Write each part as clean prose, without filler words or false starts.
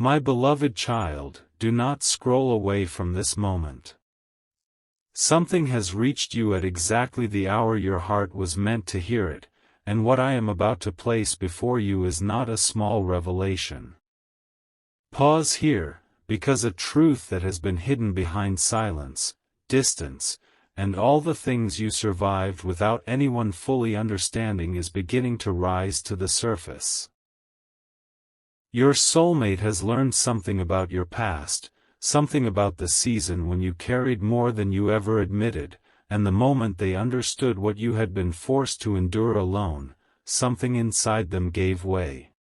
My beloved child, do not scroll away from this moment. Something has reached you at exactly the hour your heart was meant to hear it, and what I am about to place before you is not a small revelation. Pause here, because a truth that has been hidden behind silence, distance, and all the things you survived without anyone fully understanding is beginning to rise to the surface. Your soulmate has learned something about your past, something about the season when you carried more than you ever admitted, and the moment they understood what you had been forced to endure alone, something inside them gave way.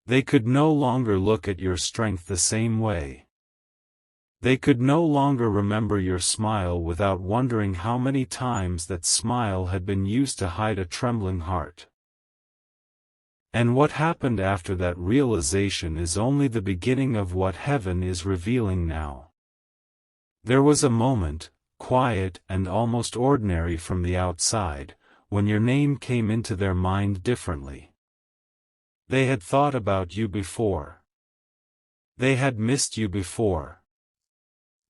They could no longer look at your strength the same way. They could no longer remember your smile without wondering how many times that smile had been used to hide a trembling heart. And what happened after that realization is only the beginning of what heaven is revealing now. There was a moment, quiet and almost ordinary from the outside, when your name came into their mind differently. They had thought about you before. They had missed you before.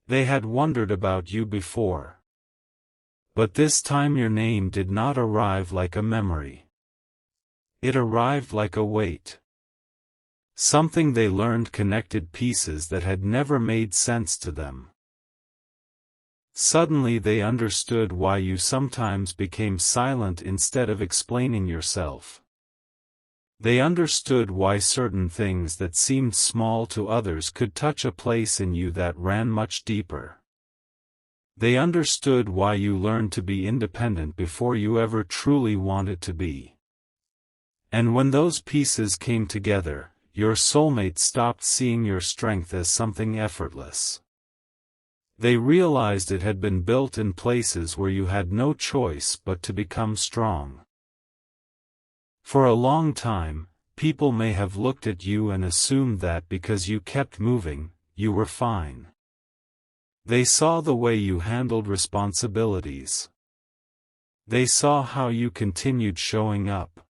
They had wondered about you before. But this time your name did not arrive like a memory. It arrived like a weight. Something they learned connected pieces that had never made sense to them. Suddenly they understood why you sometimes became silent instead of explaining yourself. They understood why certain things that seemed small to others could touch a place in you that ran much deeper. They understood why you learned to be independent before you ever truly wanted to be. And when those pieces came together, your soulmate stopped seeing your strength as something effortless. They realized it had been built in places where you had no choice but to become strong. For a long time, people may have looked at you and assumed that because you kept moving, you were fine. They saw the way you handled responsibilities. They saw how you continued showing up.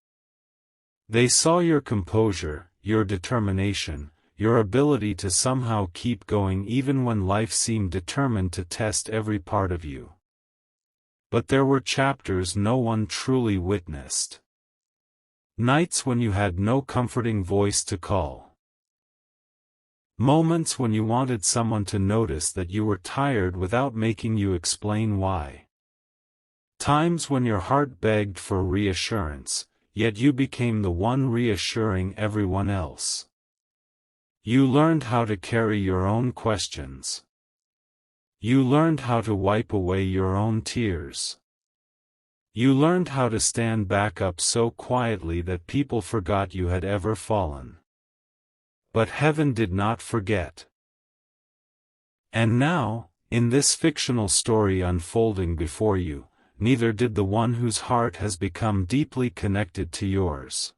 They saw your composure, your determination, your ability to somehow keep going even when life seemed determined to test every part of you. But there were chapters no one truly witnessed. Nights when you had no comforting voice to call. Moments when you wanted someone to notice that you were tired without making you explain why. Times when your heart begged for reassurance, yet you became the one reassuring everyone else. You learned how to carry your own questions. You learned how to wipe away your own tears. You learned how to stand back up so quietly that people forgot you had ever fallen. But heaven did not forget. And now, in this fictional story unfolding before you, neither did the one whose heart has become deeply connected to yours.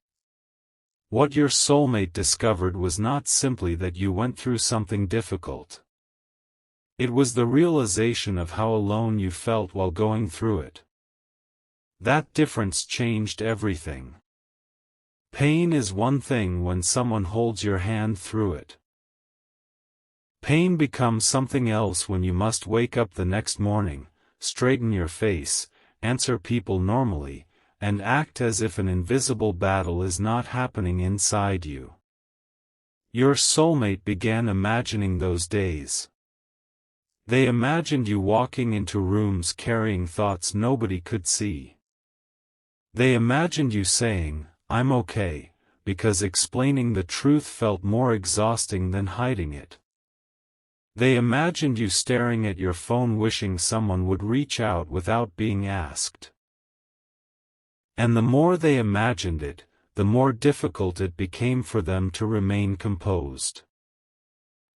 What your soulmate discovered was not simply that you went through something difficult. It was the realization of how alone you felt while going through it. That difference changed everything. Pain is one thing when someone holds your hand through it. Pain becomes something else when you must wake up the next morning, straighten your face, answer people normally, and act as if an invisible battle is not happening inside you. Your soulmate began imagining those days. They imagined you walking into rooms carrying thoughts nobody could see. They imagined you saying, "I'm okay," because explaining the truth felt more exhausting than hiding it. They imagined you staring at your phone wishing someone would reach out without being asked. And the more they imagined it, the more difficult it became for them to remain composed.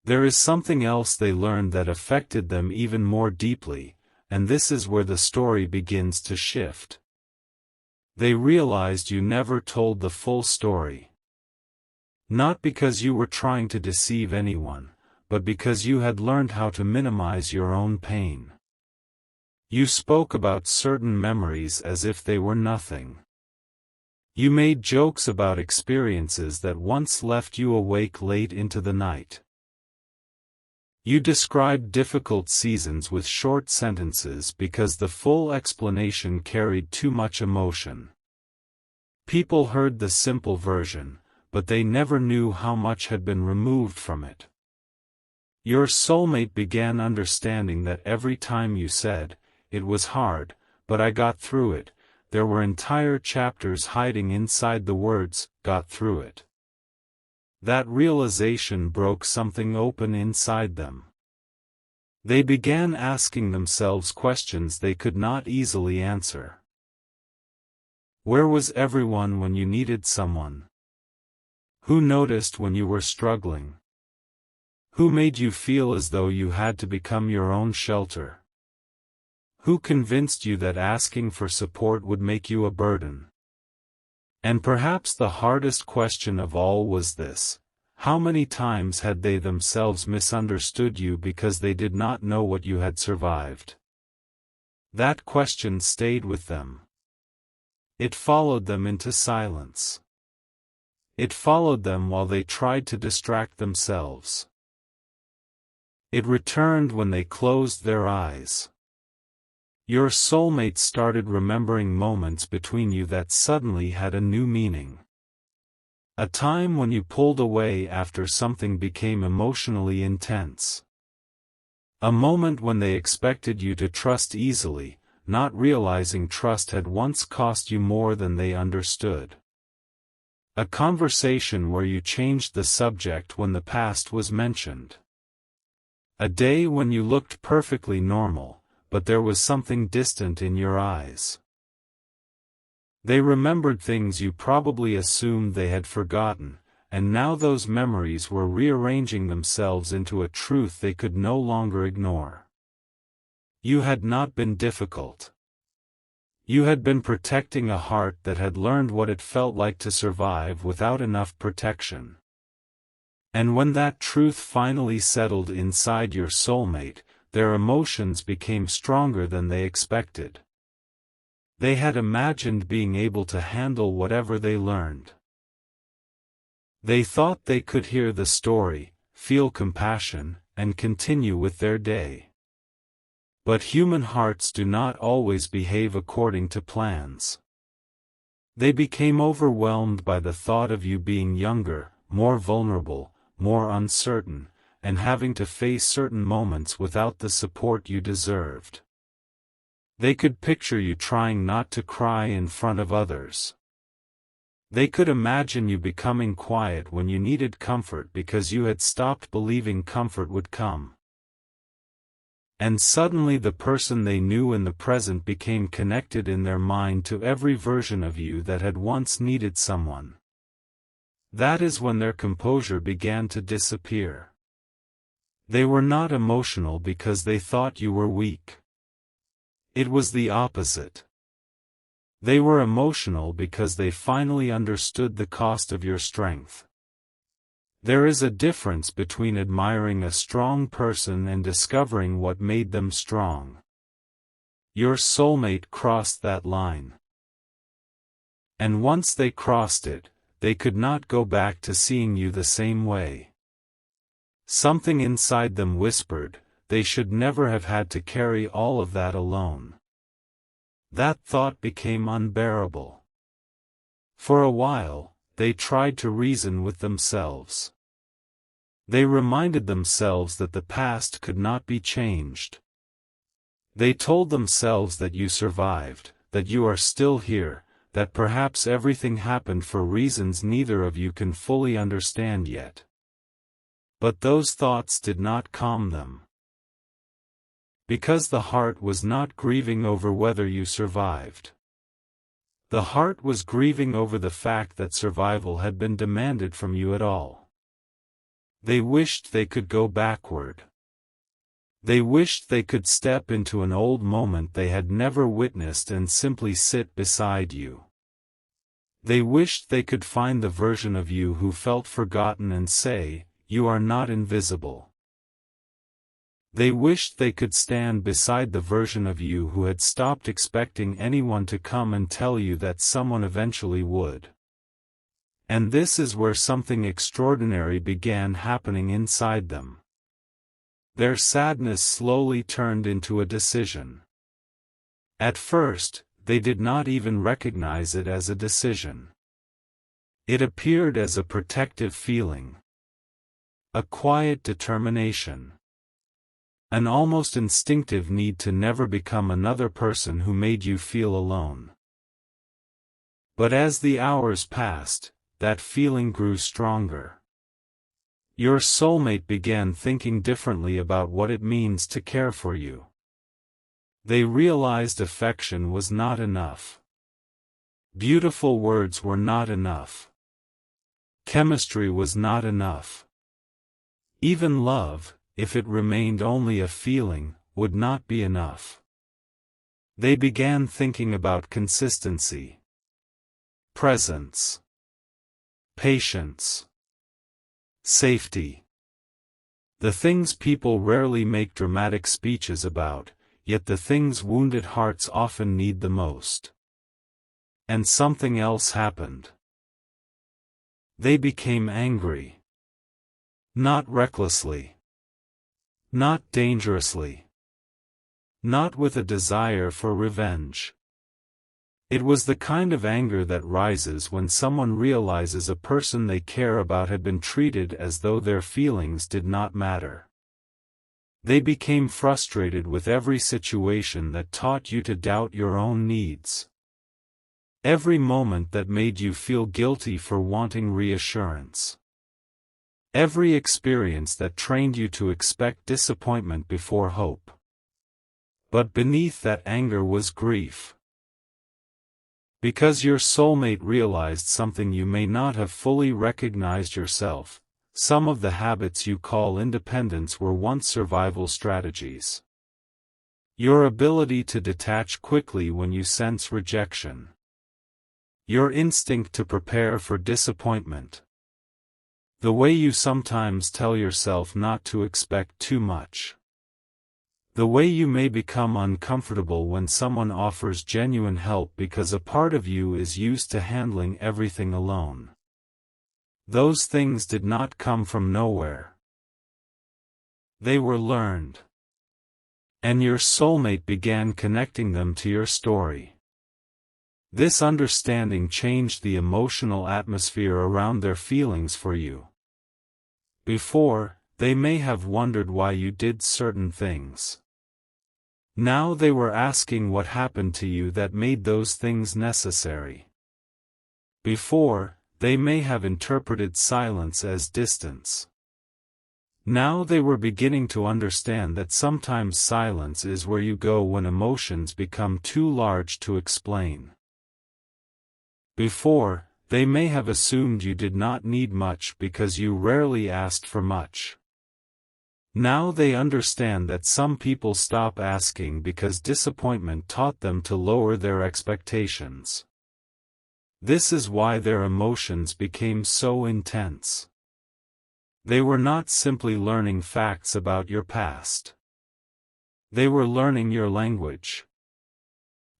There is something else they learned that affected them even more deeply, and this is where the story begins to shift. They realized you never told the full story. Not because you were trying to deceive anyone, but because you had learned how to minimize your own pain. You spoke about certain memories as if they were nothing. You made jokes about experiences that once left you awake late into the night. You described difficult seasons with short sentences because the full explanation carried too much emotion. People heard the simple version, but they never knew how much had been removed from it. Your soulmate began understanding that every time you said, "It was hard, but I got through it," there were entire chapters hiding inside the words, "got through it." That realization broke something open inside them. They began asking themselves questions they could not easily answer. Where was everyone when you needed someone? Who noticed when you were struggling? Who made you feel as though you had to become your own shelter? Who convinced you that asking for support would make you a burden? And perhaps the hardest question of all was this: how many times had they themselves misunderstood you because they did not know what you had survived? That question stayed with them. It followed them into silence. It followed them while they tried to distract themselves. It returned when they closed their eyes. Your soulmate started remembering moments between you that suddenly had a new meaning. A time when you pulled away after something became emotionally intense. A moment when they expected you to trust easily, not realizing trust had once cost you more than they understood. A conversation where you changed the subject when the past was mentioned. A day when you looked perfectly normal, but there was something distant in your eyes. They remembered things you probably assumed they had forgotten, and now those memories were rearranging themselves into a truth they could no longer ignore. You had not been difficult. You had been protecting a heart that had learned what it felt like to survive without enough protection. And when that truth finally settled inside your soulmate, their emotions became stronger than they expected. They had imagined being able to handle whatever they learned. They thought they could hear the story, feel compassion, and continue with their day. But human hearts do not always behave according to plans. They became overwhelmed by the thought of you being younger, more vulnerable, more uncertain, and having to face certain moments without the support you deserved. They could picture you trying not to cry in front of others. They could imagine you becoming quiet when you needed comfort because you had stopped believing comfort would come. And suddenly the person they knew in the present became connected in their mind to every version of you that had once needed someone. That is when their composure began to disappear. They were not emotional because they thought you were weak. It was the opposite. They were emotional because they finally understood the cost of your strength. There is a difference between admiring a strong person and discovering what made them strong. Your soulmate crossed that line. And once they crossed it, they could not go back to seeing you the same way. Something inside them whispered, they should never have had to carry all of that alone. That thought became unbearable. For a while, they tried to reason with themselves. They reminded themselves that the past could not be changed. They told themselves that you survived, that you are still here, that perhaps everything happened for reasons neither of you can fully understand yet. But those thoughts did not calm them. Because the heart was not grieving over whether you survived. The heart was grieving over the fact that survival had been demanded from you at all. They wished they could go backward. They wished they could step into an old moment they had never witnessed and simply sit beside you. They wished they could find the version of you who felt forgotten and say, "You are not invisible." They wished they could stand beside the version of you who had stopped expecting anyone to come and tell you that someone eventually would. And this is where something extraordinary began happening inside them. Their sadness slowly turned into a decision. At first, they did not even recognize it as a decision. It appeared as a protective feeling. A quiet determination. An almost instinctive need to never become another person who made you feel alone. But as the hours passed, that feeling grew stronger. Your soulmate began thinking differently about what it means to care for you. They realized affection was not enough. Beautiful words were not enough. Chemistry was not enough. Even love, if it remained only a feeling, would not be enough. They began thinking about consistency, presence, patience, safety. The things people rarely make dramatic speeches about, yet the things wounded hearts often need the most. And something else happened. They became angry. Not recklessly. Not dangerously. Not with a desire for revenge. It was the kind of anger that rises when someone realizes a person they care about had been treated as though their feelings did not matter. They became frustrated with every situation that taught you to doubt your own needs. Every moment that made you feel guilty for wanting reassurance. Every experience that trained you to expect disappointment before hope. But beneath that anger was grief. Because your soulmate realized something you may not have fully recognized yourself, some of the habits you call independence were once survival strategies. Your ability to detach quickly when you sense rejection. Your instinct to prepare for disappointment. The way you sometimes tell yourself not to expect too much. The way you may become uncomfortable when someone offers genuine help because a part of you is used to handling everything alone. Those things did not come from nowhere. They were learned. And your soulmate began connecting them to your story. This understanding changed the emotional atmosphere around their feelings for you. Before, they may have wondered why you did certain things. Now they were asking what happened to you that made those things necessary. Before, they may have interpreted silence as distance. Now they were beginning to understand that sometimes silence is where you go when emotions become too large to explain. Before, they may have assumed you did not need much because you rarely asked for much. Now they understand that some people stop asking because disappointment taught them to lower their expectations. This is why their emotions became so intense. They were not simply learning facts about your past. They were learning your language.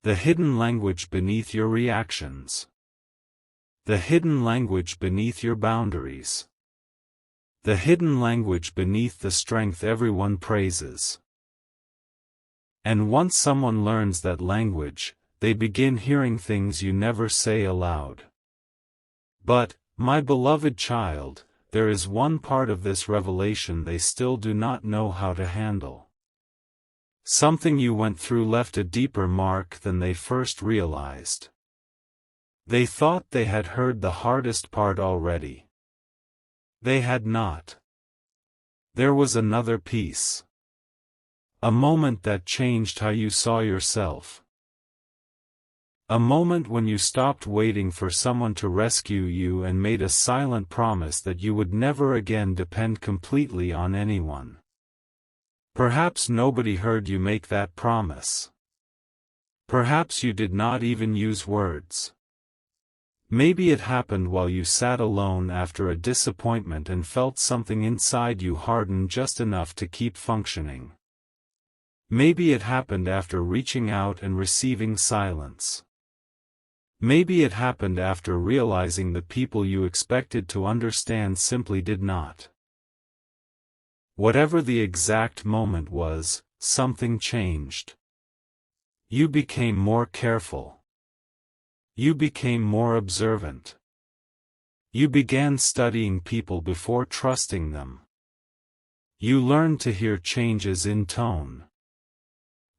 The hidden language beneath your reactions. The hidden language beneath your boundaries. The hidden language beneath the strength everyone praises. And once someone learns that language, they begin hearing things you never say aloud. But, my beloved child, there is one part of this revelation they still do not know how to handle. Something you went through left a deeper mark than they first realized. They thought they had heard the hardest part already. They had not. There was another piece. A moment that changed how you saw yourself. A moment when you stopped waiting for someone to rescue you and made a silent promise that you would never again depend completely on anyone. Perhaps nobody heard you make that promise. Perhaps you did not even use words. Maybe it happened while you sat alone after a disappointment and felt something inside you harden just enough to keep functioning. Maybe it happened after reaching out and receiving silence. Maybe it happened after realizing the people you expected to understand simply did not. Whatever the exact moment was, something changed. You became more careful. You became more observant. You began studying people before trusting them. You learned to hear changes in tone.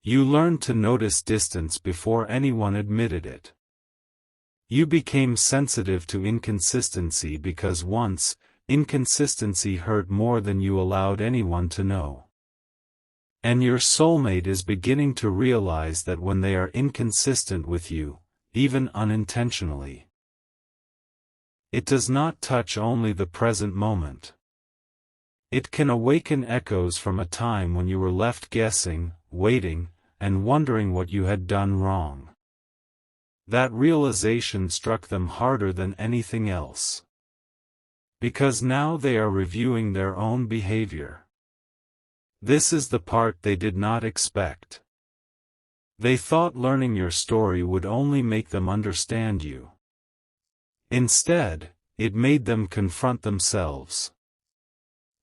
You learned to notice distance before anyone admitted it. You became sensitive to inconsistency because once, inconsistency hurt more than you allowed anyone to know. And your soulmate is beginning to realize that when they are inconsistent with you, even unintentionally, it does not touch only the present moment. It can awaken echoes from a time when you were left guessing, waiting, and wondering what you had done wrong. That realization struck them harder than anything else. Because now they are reviewing their own behavior. This is the part they did not expect. They thought learning your story would only make them understand you. Instead, it made them confront themselves.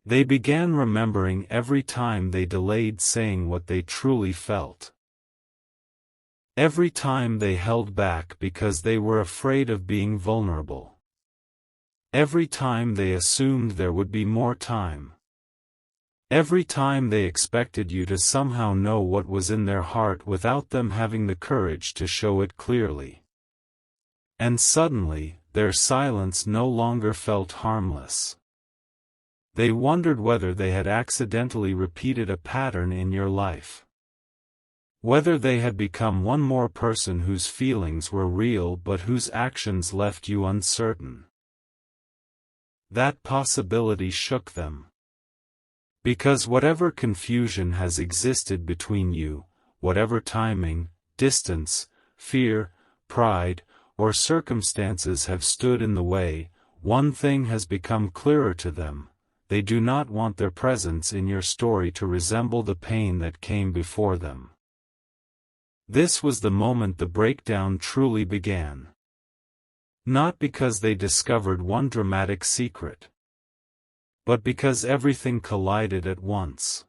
They began remembering every time they delayed saying what they truly felt. Every time they held back because they were afraid of being vulnerable. Every time they assumed there would be more time. Every time they expected you to somehow know what was in their heart without them having the courage to show it clearly. And suddenly, their silence no longer felt harmless. They wondered whether they had accidentally repeated a pattern in your life. Whether they had become one more person whose feelings were real but whose actions left you uncertain. That possibility shook them. Because whatever confusion has existed between you, whatever timing, distance, fear, pride, or circumstances have stood in the way, one thing has become clearer to them: they do not want their presence in your story to resemble the pain that came before them. This was the moment the breakdown truly began. Not because they discovered one dramatic secret, but because everything collided at once.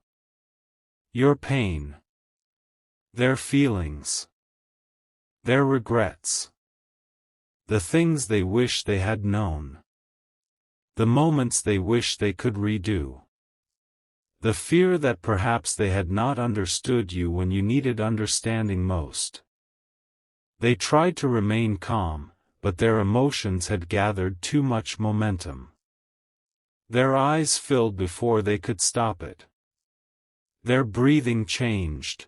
Your pain, their feelings, their regrets, the things they wish they had known, the moments they wish they could redo. The fear that perhaps they had not understood you when you needed understanding most. They tried to remain calm, but their emotions had gathered too much momentum. Their eyes filled before they could stop it. Their breathing changed.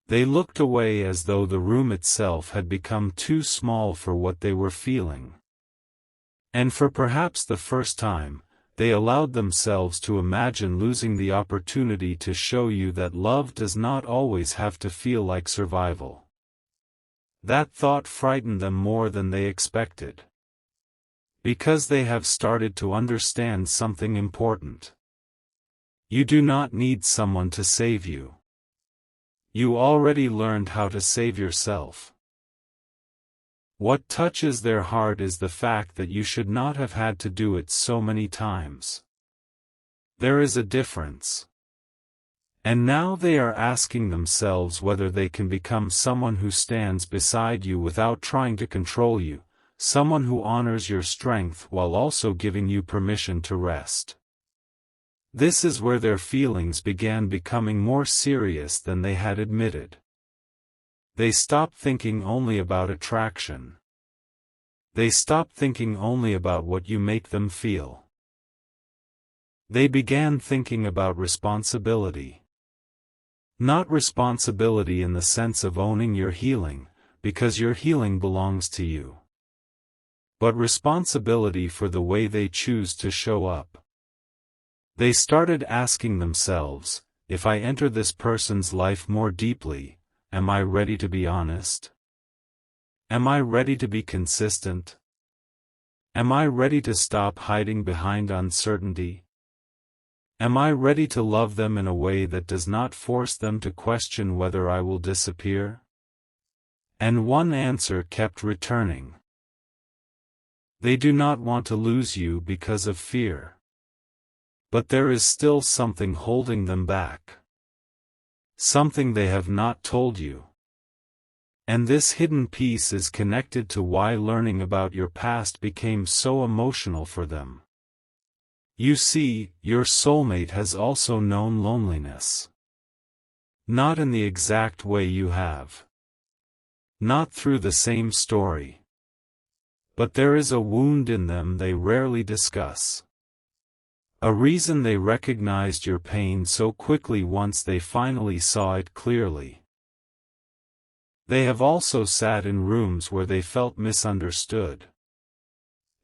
They looked away as though the room itself had become too small for what they were feeling. And for perhaps the first time, they allowed themselves to imagine losing the opportunity to show you that love does not always have to feel like survival. That thought frightened them more than they expected. Because they have started to understand something important. You do not need someone to save you. You already learned how to save yourself. What touches their heart is the fact that you should not have had to do it so many times. There is a difference. And now they are asking themselves whether they can become someone who stands beside you without trying to control you, someone who honors your strength while also giving you permission to rest. This is where their feelings began becoming more serious than they had admitted. They stopped thinking only about attraction. They stopped thinking only about what you make them feel. They began thinking about responsibility. Not responsibility in the sense of owning your healing, because your healing belongs to you. But responsibility for the way they choose to show up. They started asking themselves, if I enter this person's life more deeply, am I ready to be honest? Am I ready to be consistent? Am I ready to stop hiding behind uncertainty? Am I ready to love them in a way that does not force them to question whether I will disappear? And one answer kept returning. They do not want to lose you because of fear. But there is still something holding them back. Something they have not told you. And this hidden piece is connected to why learning about your past became so emotional for them. You see, your soulmate has also known loneliness. Not in the exact way you have. Not through the same story. But there is a wound in them they rarely discuss. A reason they recognized your pain so quickly once they finally saw it clearly. They have also sat in rooms where they felt misunderstood.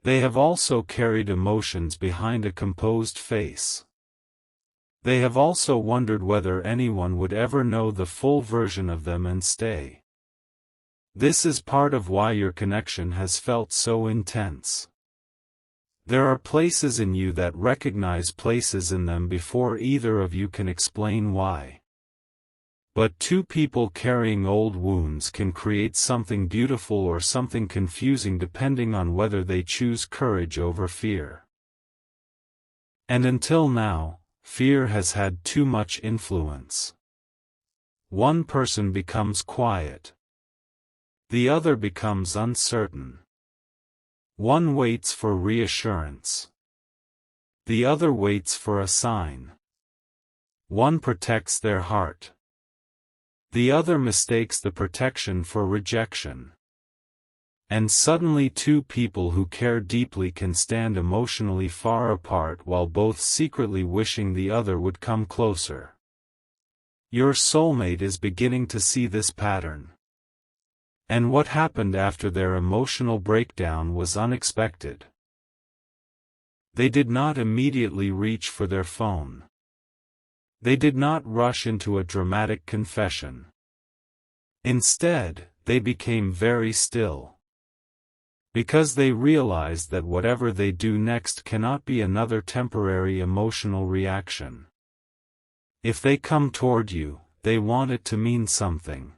They have also carried emotions behind a composed face. They have also wondered whether anyone would ever know the full version of them and stay. This is part of why your connection has felt so intense. There are places in you that recognize places in them before either of you can explain why. But two people carrying old wounds can create something beautiful or something confusing depending on whether they choose courage over fear. And until now, fear has had too much influence. One person becomes quiet. The other becomes uncertain. One waits for reassurance. The other waits for a sign. One protects their heart. The other mistakes the protection for rejection. And suddenly two people who care deeply can stand emotionally far apart while both secretly wishing the other would come closer. Your soulmate is beginning to see this pattern. And what happened after their emotional breakdown was unexpected. They did not immediately reach for their phone. They did not rush into a dramatic confession. Instead, they became very still. Because they realized that whatever they do next cannot be another temporary emotional reaction. If they come toward you, they want it to mean something.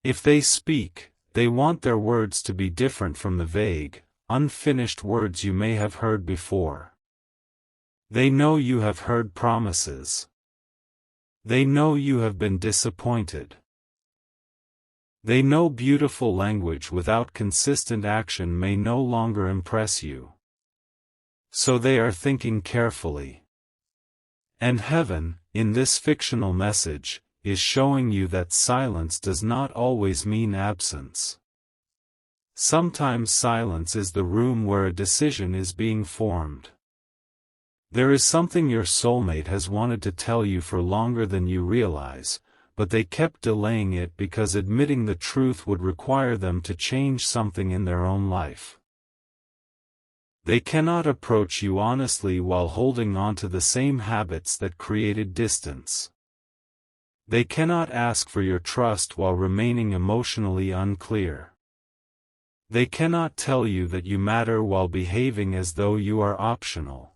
If they speak, they want their words to be different from the vague, unfinished words you may have heard before. They know you have heard promises. They know you have been disappointed. They know beautiful language without consistent action may no longer impress you. So they are thinking carefully. And heaven, in this fictional message, is showing you that silence does not always mean absence. Sometimes silence is the room where a decision is being formed. There is something your soulmate has wanted to tell you for longer than you realize, but they kept delaying it because admitting the truth would require them to change something in their own life. They cannot approach you honestly while holding on to the same habits that created distance. They cannot ask for your trust while remaining emotionally unclear. They cannot tell you that you matter while behaving as though you are optional.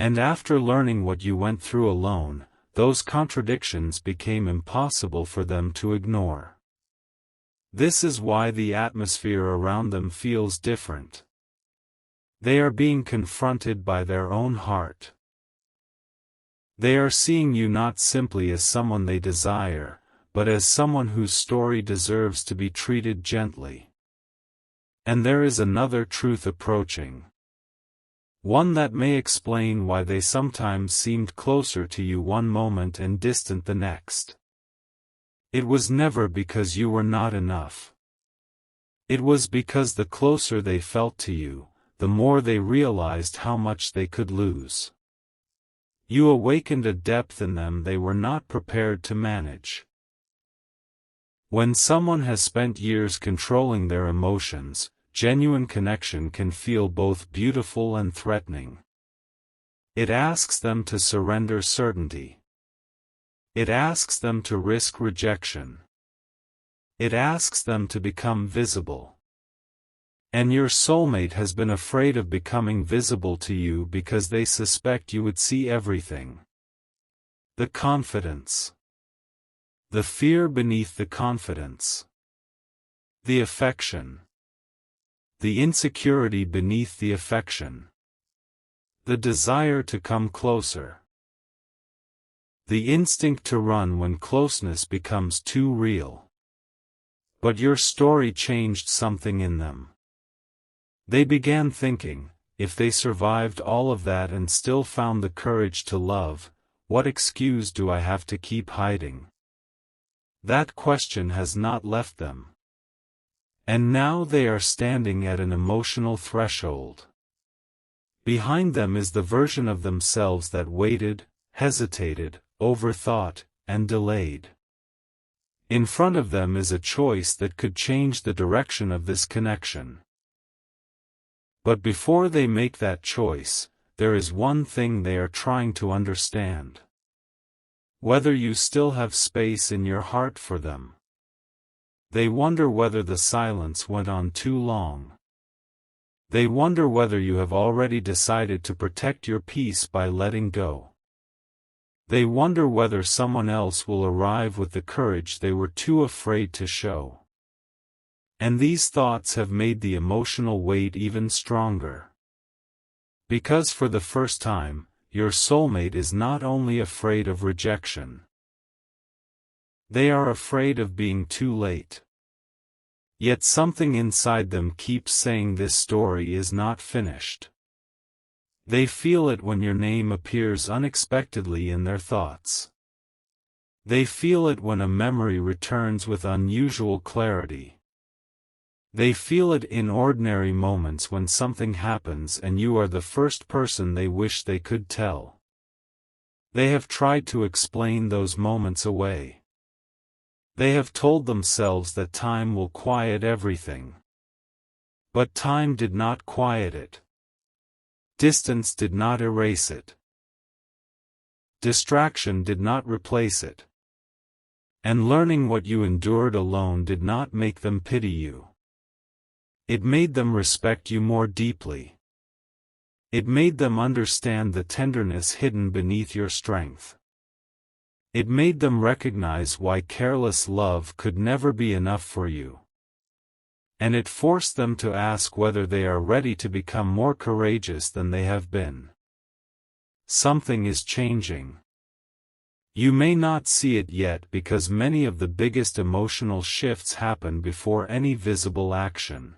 And after learning what you went through alone, those contradictions became impossible for them to ignore. This is why the atmosphere around them feels different. They are being confronted by their own heart. They are seeing you not simply as someone they desire, but as someone whose story deserves to be treated gently. And there is another truth approaching. One that may explain why they sometimes seemed closer to you one moment and distant the next. It was never because you were not enough. It was because the closer they felt to you, the more they realized how much they could lose. You awakened a depth in them they were not prepared to manage. When someone has spent years controlling their emotions, genuine connection can feel both beautiful and threatening. It asks them to surrender certainty. It asks them to risk rejection. It asks them to become visible. And your soulmate has been afraid of becoming visible to you because they suspect you would see everything. The confidence. The fear beneath the confidence. The affection. The insecurity beneath the affection. The desire to come closer. The instinct to run when closeness becomes too real. But your story changed something in them. They began thinking, if they survived all of that and still found the courage to love, what excuse do I have to keep hiding? That question has not left them. And now they are standing at an emotional threshold. Behind them is the version of themselves that waited, hesitated, overthought, and delayed. In front of them is a choice that could change the direction of this connection. But before they make that choice, there is one thing they are trying to understand. Whether you still have space in your heart for them. They wonder whether the silence went on too long. They wonder whether you have already decided to protect your peace by letting go. They wonder whether someone else will arrive with the courage they were too afraid to show. And these thoughts have made the emotional weight even stronger. Because for the first time, your soulmate is not only afraid of rejection. They are afraid of being too late. Yet something inside them keeps saying this story is not finished. They feel it when your name appears unexpectedly in their thoughts. They feel it when a memory returns with unusual clarity. They feel it in ordinary moments when something happens and you are the first person they wish they could tell. They have tried to explain those moments away. They have told themselves that time will quiet everything. But time did not quiet it. Distance did not erase it. Distraction did not replace it. And learning what you endured alone did not make them pity you. It made them respect you more deeply. It made them understand the tenderness hidden beneath your strength. It made them recognize why careless love could never be enough for you. And it forced them to ask whether they are ready to become more courageous than they have been. Something is changing. You may not see it yet because many of the biggest emotional shifts happen before any visible action.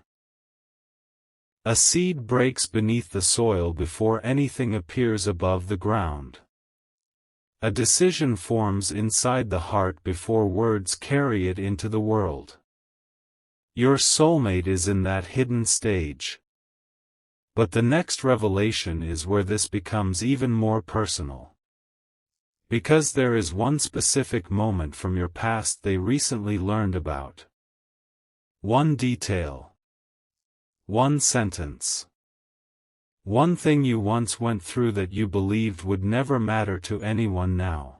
A seed breaks beneath the soil before anything appears above the ground. A decision forms inside the heart before words carry it into the world. Your soulmate is in that hidden stage. But the next revelation is where this becomes even more personal. Because there is one specific moment from your past they recently learned about. One detail. One sentence. One thing you once went through that you believed would never matter to anyone now.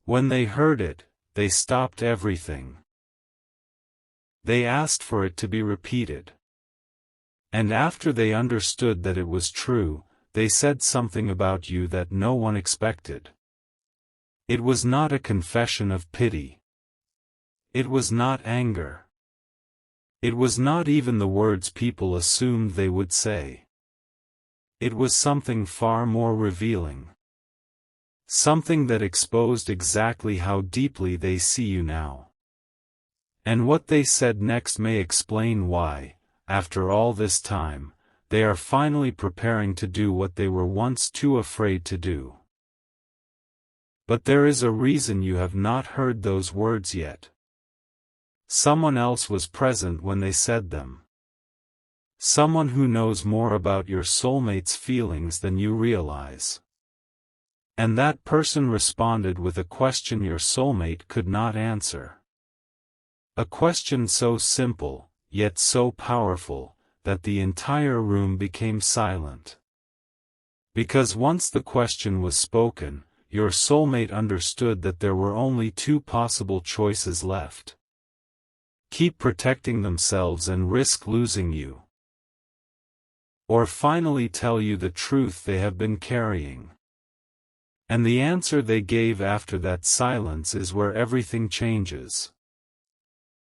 When they heard it, they stopped everything. They asked for it to be repeated. And after they understood that it was true, they said something about you that no one expected. It was not a confession of pity. It was not anger. It was not even the words people assumed they would say. It was something far more revealing. Something that exposed exactly how deeply they see you now. And what they said next may explain why, after all this time, they are finally preparing to do what they were once too afraid to do. But there is a reason you have not heard those words yet. Someone else was present when they said them. Someone who knows more about your soulmate's feelings than you realize. And that person responded with a question your soulmate could not answer. A question so simple, yet so powerful, that the entire room became silent. Because once the question was spoken, your soulmate understood that there were only two possible choices left. keep protecting themselves and risk losing you? Or finally tell you the truth they have been carrying? And the answer they gave after that silence is where everything changes.